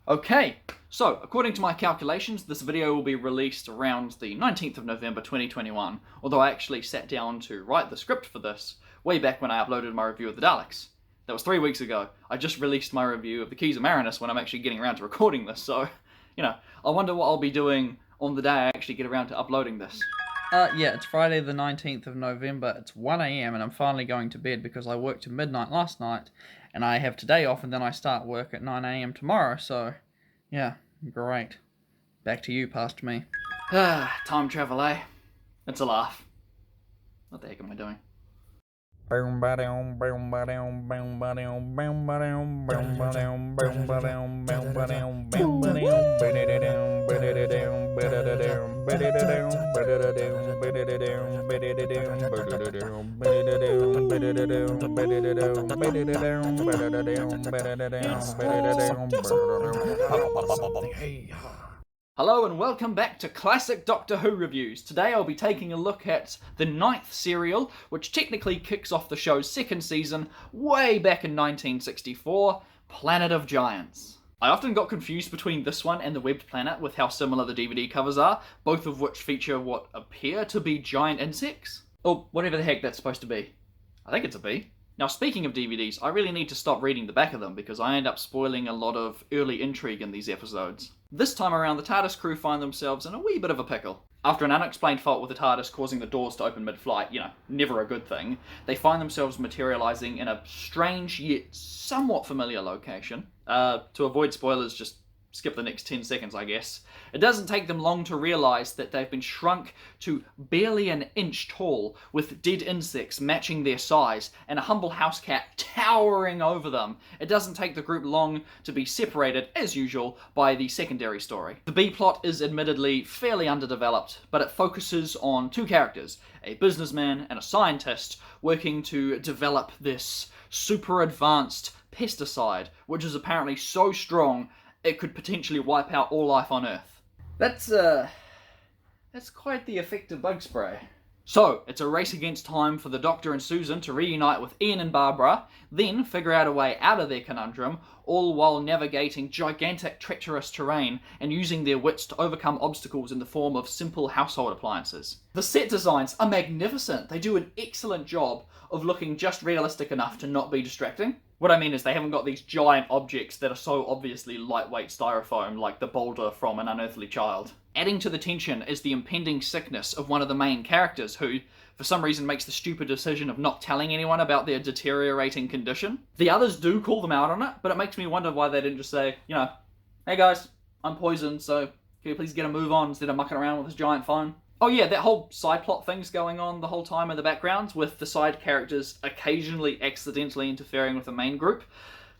Okay, so according to my calculations, this video will be released around the 19th of November 2021, although I actually sat down to write the script for this way back when I uploaded my review of the Daleks. That was 3 weeks ago. I just released my review of the Keys of Marinus when I'm actually getting around to recording this, so, I wonder what I'll be doing on the day I actually get around to uploading this. Yeah, it's Friday the 19th of November, it's 1 a.m. and I'm finally going to bed because I worked to midnight last night and I have today off and then I start work at 9 a.m. tomorrow, so yeah, great. Back to you, past me. Time travel, eh? It's a laugh. What the heck am I doing? Hello and welcome back to Classic Doctor Who Reviews. Today I'll be taking a look at the 9th serial, which technically kicks off the show's second season way back in 1964, Planet of Giants. I often got confused between this one and The Webbed Planet with how similar the DVD covers are, both of which feature what appear to be giant insects. Or whatever the heck that's supposed to be. I think it's a bee. Now, speaking of DVDs, I really need to stop reading the back of them because I end up spoiling a lot of early intrigue in these episodes. This time around, the TARDIS crew find themselves in a wee bit of a pickle. After an unexplained fault with the TARDIS causing the doors to open mid-flight, never a good thing, they find themselves materialising in a strange yet somewhat familiar location. To avoid spoilers, just skip the next 10 seconds, I guess. It doesn't take them long to realise that they've been shrunk to barely an inch tall, with dead insects matching their size, and a humble house cat towering over them. It doesn't take the group long to be separated, as usual, by the secondary story. The B-plot is admittedly fairly underdeveloped, but it focuses on two characters, a businessman and a scientist, working to develop this super advanced pesticide, which is apparently so strong it could potentially wipe out all life on Earth. That's quite the effective bug spray. So, it's a race against time for the Doctor and Susan to reunite with Ian and Barbara, then figure out a way out of their conundrum, all while navigating gigantic treacherous terrain and using their wits to overcome obstacles in the form of simple household appliances. The set designs are magnificent. They do an excellent job of looking just realistic enough to not be distracting. What I mean is they haven't got these giant objects that are so obviously lightweight styrofoam like the boulder from An Unearthly Child. Adding to the tension is the impending sickness of one of the main characters who, for some reason, makes the stupid decision of not telling anyone about their deteriorating condition. The others do call them out on it, but it makes me wonder why they didn't just say, hey guys, I'm poisoned, so can you please get a move on instead of mucking around with this giant phone? Oh yeah, that whole side plot thing's going on the whole time in the background, with the side characters occasionally accidentally interfering with the main group.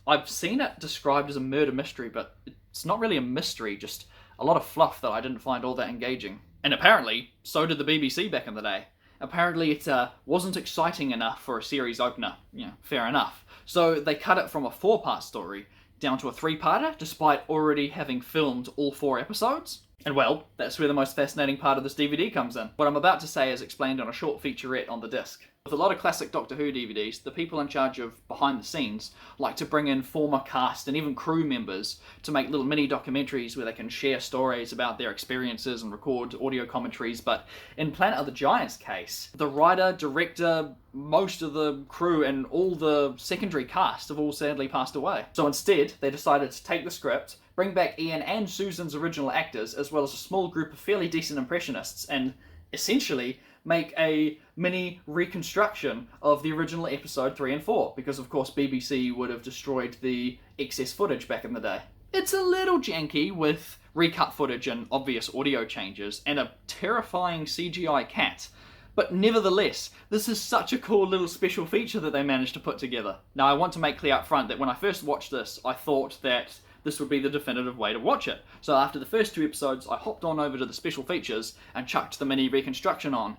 I've seen it described as a murder mystery, but it's not really a mystery, just a lot of fluff that I didn't find all that engaging. And apparently, so did the BBC back in the day. Apparently it wasn't exciting enough for a series opener. Fair enough. So they cut it from a 4-part story down to a 3-parter, despite already having filmed all 4 episodes. And well, that's where the most fascinating part of this DVD comes in. What I'm about to say is explained on a short featurette on the disc. With a lot of classic Doctor Who DVDs, the people in charge of behind the scenes like to bring in former cast and even crew members to make little mini documentaries where they can share stories about their experiences and record audio commentaries, but in Planet of the Giants' case, the writer, director, most of the crew and all the secondary cast have all sadly passed away. So instead, they decided to take the script, bring back Ian and Susan's original actors, as well as a small group of fairly decent impressionists, and essentially make a mini reconstruction of the original episode 3 and 4, because of course BBC would have destroyed the excess footage back in the day. It's a little janky with recut footage and obvious audio changes, and a terrifying CGI cat. But nevertheless, this is such a cool little special feature that they managed to put together. Now I want to make clear up front that when I first watched this, I thought that this would be the definitive way to watch it. So after the first 2 episodes, I hopped on over to the special features and chucked the mini reconstruction on.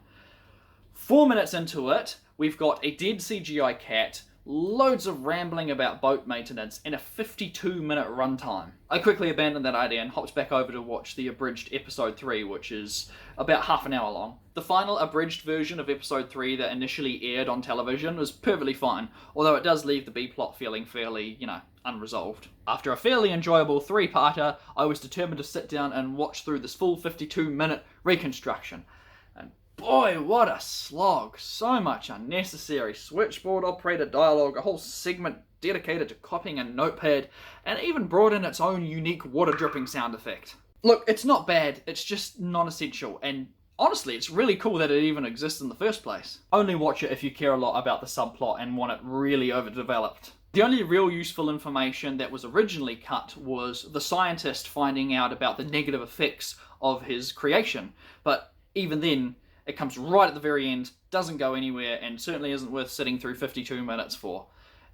4 minutes into it, we've got a dead CGI cat loads of rambling about boat maintenance, and a 52-minute runtime. I quickly abandoned that idea and hopped back over to watch the abridged episode 3, which is about half an hour long. The final abridged version of episode 3 that initially aired on television was perfectly fine, although it does leave the B-plot feeling fairly, unresolved. After a fairly enjoyable three-parter, I was determined to sit down and watch through this full 52-minute reconstruction. And boy, what a slog. So much unnecessary switchboard operator dialogue, a whole segment dedicated to copying a notepad, and even brought in its own unique water dripping sound effect. Look, it's not bad, it's just non-essential, and honestly, it's really cool that it even exists in the first place. Only watch it if you care a lot about the subplot and want it really overdeveloped. The only real useful information that was originally cut was the scientist finding out about the negative effects of his creation, but even then, it comes right at the very end, doesn't go anywhere, and certainly isn't worth sitting through 52 minutes for.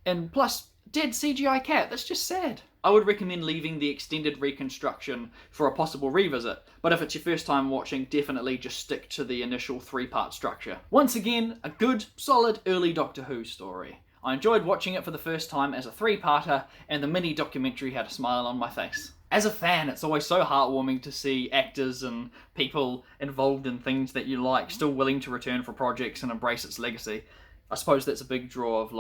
And plus, dead CGI cat, that's just sad. I would recommend leaving the extended reconstruction for a possible revisit, but if it's your first time watching, definitely just stick to the initial three-part structure. Once again, a good, solid, early Doctor Who story. I enjoyed watching it for the first time as a three-parter, and the mini-documentary had a smile on my face. As a fan, it's always so heartwarming to see actors and people involved in things that you like still willing to return for projects and embrace its legacy. I suppose that's a big draw of,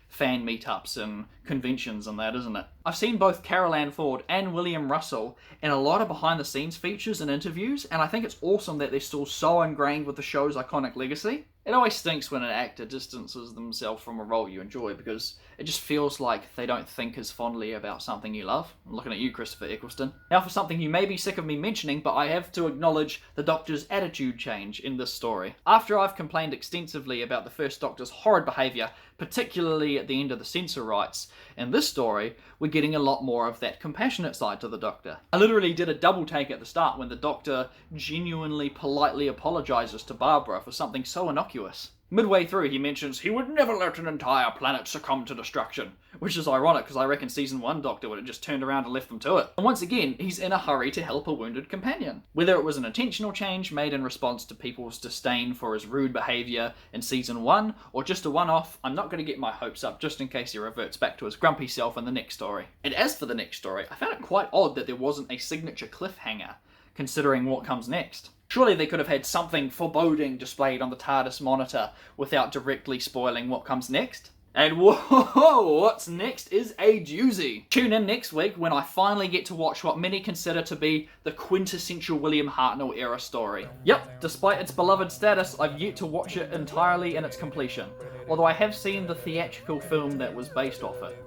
fan meetups and conventions and that, isn't it? I've seen both Carol Ann Ford and William Russell in a lot of behind-the-scenes features and interviews, and I think it's awesome that they're still so ingrained with the show's iconic legacy. It always stinks when an actor distances themselves from a role you enjoy, because it just feels like they don't think as fondly about something you love. I'm looking at you, Christopher Eccleston. Now for something you may be sick of me mentioning, but I have to acknowledge the Doctor's attitude change in this story. After I've complained extensively about the first Doctor's horrid behaviour, particularly at the end of the censor rights, in this story, we're getting a lot more of that compassionate side to the Doctor. I literally did a double take at the start when the Doctor genuinely politely apologises to Barbara for something so innocuous. Midway through, he mentions he would never let an entire planet succumb to destruction, which is ironic because I reckon Season 1 Doctor would have just turned around and left them to it. And once again, he's in a hurry to help a wounded companion. Whether it was an intentional change made in response to people's disdain for his rude behaviour in Season 1, or just a one-off, I'm not going to get my hopes up just in case he reverts back to his grumpy self in the next story. And as for the next story, I found it quite odd that there wasn't a signature cliffhanger, considering what comes next. Surely they could have had something foreboding displayed on the TARDIS monitor without directly spoiling what comes next. And whoa, what's next is a doozy. Tune in next week when I finally get to watch what many consider to be the quintessential William Hartnell era story. Yep, despite its beloved status, I've yet to watch it entirely in its completion, although I have seen the theatrical film that was based off it.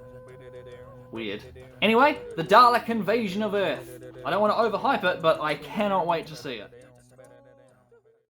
Weird. Anyway, the Dalek invasion of Earth. I don't want to overhype it, but I cannot wait to see it.